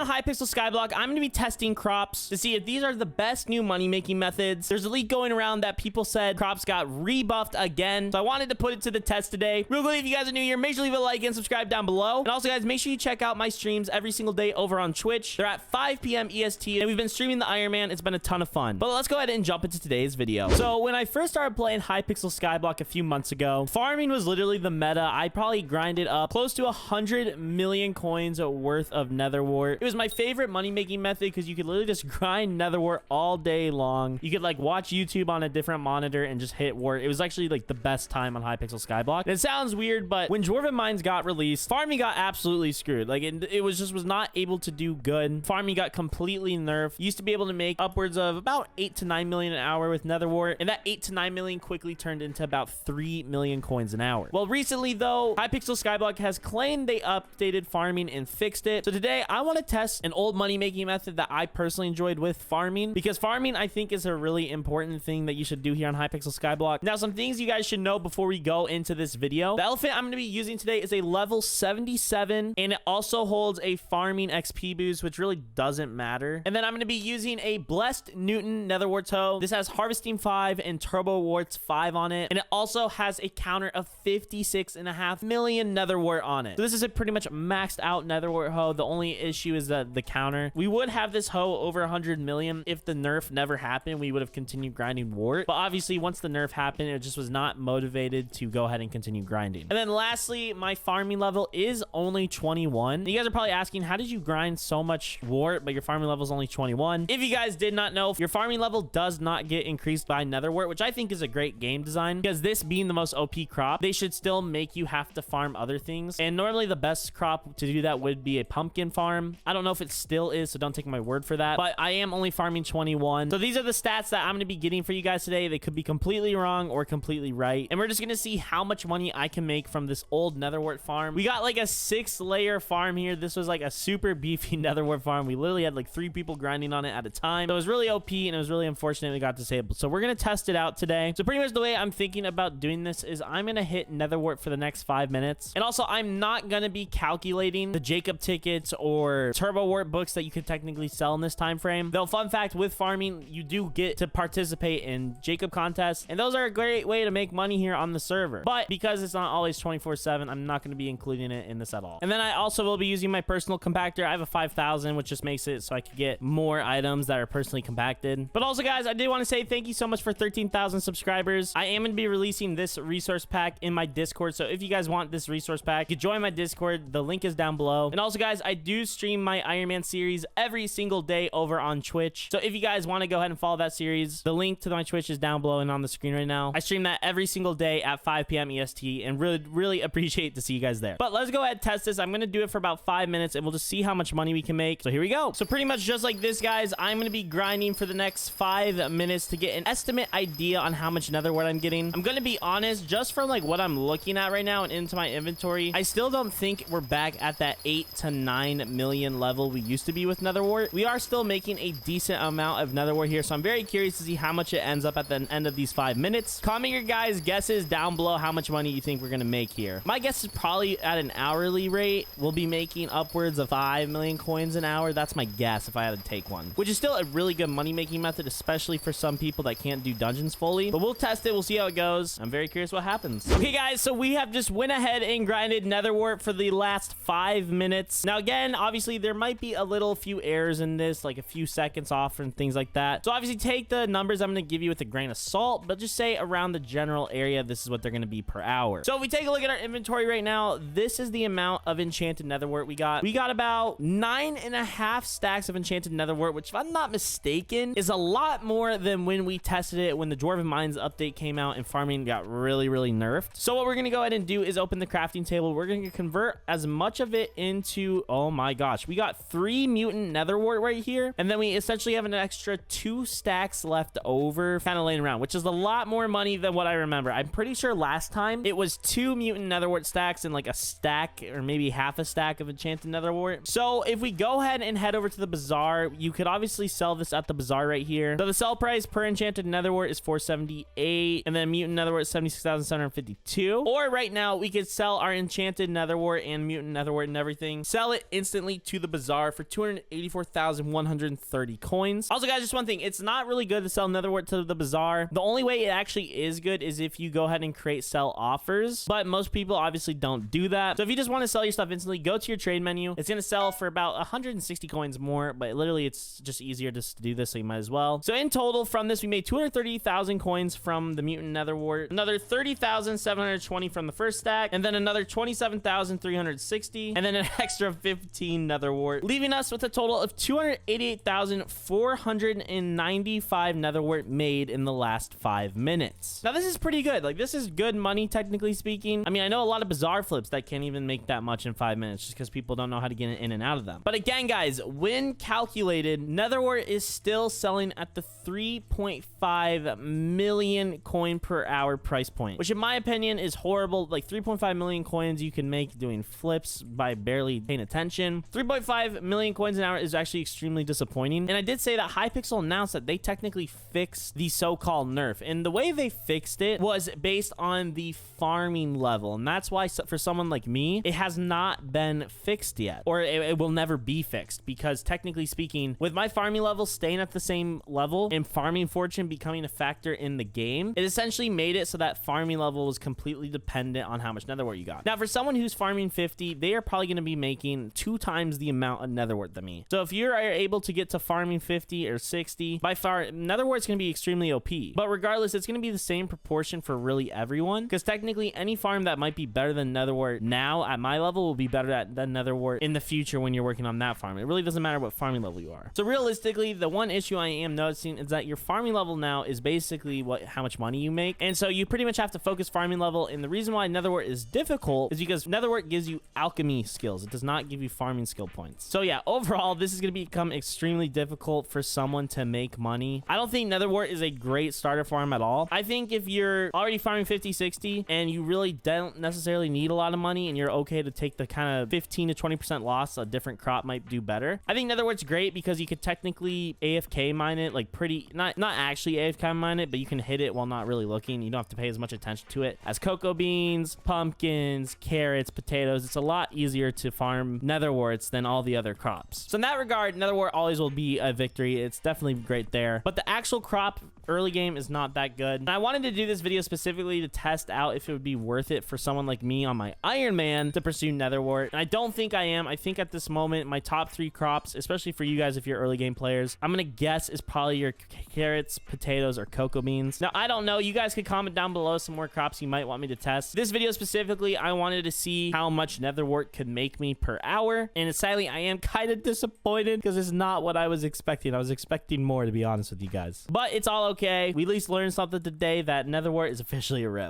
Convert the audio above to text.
on Hypixel Skyblock, I'm going to be testing crops to see if these are the best new money-making methods. There's a leak going around that people said crops got rebuffed again, so I wanted to put it to the test today. Real quick, if you guys are new here, make sure to leave a like and subscribe down below. And also, guys, make sure you check out my streams every single day over on Twitch. They're at 5 p.m. EST, and we've been streaming the Ironman. It's been a ton of fun. But let's go ahead and jump into today's video. So when I first started playing Hypixel Skyblock a few months ago, farming was literally the meta. I probably grinded up close to 100 million coins worth of nether wart. It was my favorite money-making method because you could literally just grind nether wart all day long. You could like watch YouTube on a different monitor and just hit wart. It was actually like the best time on Hypixel Skyblock. And it sounds weird, but when Dwarven Mines got released, farming got absolutely screwed. Like it was not able to do good. Farming got completely nerfed. You used to be able to make upwards of about 8 to 9 million an hour with nether wart, and that 8 to 9 million quickly turned into about 3 million coins an hour. Well, recently though, Hypixel Skyblock has claimed they updated farming and fixed it. So today I want to test an old money making method that I personally enjoyed with farming, because farming I think is a really important thing that you should do here on Hypixel Skyblock. Now, some things you guys should know before we go into this video. The elephant I'm going to be using today is a level 77, and it also holds a farming XP boost, which really doesn't matter. And then I'm going to be using a blessed Newton nether wart hoe. This has harvesting 5 and turbo warts 5 on it, and it also has a counter of 56.5 million nether wart on it. So this is a pretty much maxed out nether wart hoe. The only issue is that the counter. We would have this hoe over 100 million if the nerf never happened. We would have continued grinding wart, but obviously once the nerf happened, it just was not motivated to go ahead and continue grinding. And then lastly, my farming level is only 21. You guys are probably asking, how did you grind so much wart but your farming level is only 21? If you guys did not know, your farming level does not get increased by nether wart, which I think is a great game design, because this being the most OP crop, they should still make you have to farm other things. And normally the best crop to do that would be a pumpkin farm. I don't know if it still is, so don't take my word for that, but I am only farming 21. So these are the stats that I'm going to be getting for you guys today. They could be completely wrong or completely right, and we're just going to see how much money I can make from this old nether wart farm. We got like a 6-layer farm here. This was like a super beefy nether wart farm. We literally had like 3 people grinding on it at a time. So it was really OP, and it was really unfortunate it got disabled. So we're going to test it out today. So pretty much the way I'm thinking about doing this is I'm going to hit nether wart for the next 5 minutes. And also, I'm not going to be calculating the Jacob tickets or turbo wart books that you could technically sell in this time frame. Though, fun fact, with farming, you do get to participate in Jacob contests, and those are a great way to make money here on the server. But because it's not always 24/7, I'm not going to be including it in this at all. And then I also will be using my personal compactor. I have a 5000, which just makes it so I could get more items that are personally compacted. But also, guys, I did want to say thank you so much for 13,000 subscribers. I am going to be releasing this resource pack in my Discord, so if you guys want this resource pack, you can join my Discord. The link is down below. And also, guys, I do stream my Ironman series every single day over on Twitch. So if you guys want to go ahead and follow that series, the link to my Twitch is down below and on the screen right now. I stream that every single day at 5 p.m. EST, and really appreciate to see you guys there. But let's go ahead and test this. I'm going to do it for about 5 minutes, and we'll just see how much money we can make. So here we go. So pretty much just like this, guys, I'm going to be grinding for the next 5 minutes to get an estimate idea on how much nether wart I'm getting. I'm going to be honest, just from like what I'm looking at right now and into my inventory, I still don't think we're back at that 8 to 9 million level we used to be with nether wart. We are still making a decent amount of nether wart here, so I'm very curious to see how much it ends up at the end of these 5 minutes. Comment your guys' guesses down below how much money you think we're going to make here. My guess is probably at an hourly rate, we'll be making upwards of 5 million coins an hour. That's my guess if I had to take one, which is still a really good money making method, especially for some people that can't do dungeons fully. But we'll test it. We'll see how it goes. I'm very curious what happens. Okay, guys, so we have just went ahead and grinded nether wart for the last 5 minutes. Now, again, obviously there might be a few errors in this, like a few seconds off and things like that. So obviously take the numbers I'm going to give you with a grain of salt, but just say around the general area, this is what they're going to be per hour. So if we take a look at our inventory right now, this is the amount of enchanted nether wart we got. We got about 9.5 stacks of enchanted nether wart, which if I'm not mistaken is a lot more than when we tested it when the Dwarven Mines update came out and farming got really nerfed. So what we're going to go ahead and do is open the crafting table. We're going to convert as much of it into, oh my gosh, we got 3 mutant nether wart right here, and then we essentially have an extra 2 stacks left over kind of laying around, which is a lot more money than what I remember. I'm pretty sure last time it was 2 mutant nether wart stacks and like a stack or maybe half a stack of enchanted nether wart. So if we go ahead and head over to the bazaar, you could obviously sell this at the bazaar right here. So the sell price per enchanted nether wart is 478, and then mutant nether wart is 76,752. Or right now we could sell our enchanted nether wart and mutant nether wart and everything, sell it instantly to the bazaar for 284,130 coins. Also, guys, just one thing. It's not really good to sell netherwort to the bazaar. The only way it actually is good is if you go ahead and create sell offers, but most people obviously don't do that. So if you just want to sell your stuff instantly, go to your trade menu. It's going to sell for about 160 coins more, but literally it's just easier just to do this, so you might as well. So in total from this, we made 230,000 coins from the mutant netherwort, another 30,720 from the first stack, and then another 27,360, and then an extra 15 netherwort, leaving us with a total of 288,495 netherwort made in the last 5 minutes. Now this is pretty good. Like, this is good money, technically speaking. I mean, I know a lot of bazaar flips that can't even make that much in 5 minutes just because people don't know how to get in and out of them. But again, guys, when calculated, netherwort is still selling at the 3.5 million coin per hour price point, which in my opinion is horrible. Like 3.5 million coins you can make doing flips by barely paying attention. 3.5 million coins an hour is actually extremely disappointing. And I did say that Hypixel announced that they technically fixed the so-called nerf, and the way they fixed it was based on the farming level, and that's why for someone like me, it has not been fixed yet, or it will never be fixed, because technically speaking, with my farming level staying at the same level and farming fortune becoming a factor in the game, it essentially made it so that farming level was completely dependent on how much netherwort you got. Now for someone who's farming 50, they are probably going to be making 2 times the amount of netherwort than me. So if you're able to get to farming 50 or 60, by far netherwort's going to be extremely OP. But regardless, it's going to be the same proportion for really everyone, because technically any farm that might be better than netherwort now at my level will be better than netherwort in the future when you're working on that farm. It really doesn't matter what farming level you are. So realistically, the one issue I am noticing is that your farming level now is basically how much money you make, and so you pretty much have to focus farming level. And the reason why netherwort is difficult is because netherwort gives you alchemy skills. It does not give you farming skill points. So yeah, overall this is going to become extremely difficult for someone to make money. I don't think netherwort is a great starter farm at all. I think if you're already farming 50, 60 and you really don't necessarily need a lot of money and you're okay to take the kind of 15 to 20% loss a different crop might do better, I think netherwort's great because you could technically AFK mine it, like not actually AFK mine it, but you can hit it while not really looking. You don't have to pay as much attention to it as cocoa beans, pumpkins, carrots, potatoes. It's a lot easier to farm netherworts than all the other crops. So in that regard, netherwort always will be a victory. It's definitely great there, but the actual crop early game is not that good. And I wanted to do this video specifically to test out if it would be worth it for someone like me on my Ironman to pursue netherwort. And I don't think I am. I think at this moment, my top 3 crops, especially for you guys if you're early game players, I'm gonna guess is probably your carrots, potatoes, or cocoa beans. Now, I don't know. You guys could comment down below some more crops you might want me to test. This video specifically, I wanted to see how much netherwort could make me per hour. And sadly, I am kind of disappointed because it's not what I was expecting. I was expecting more, to be honest with you guys. But it's all okay. We at least learned something today, that netherwort is officially a rip.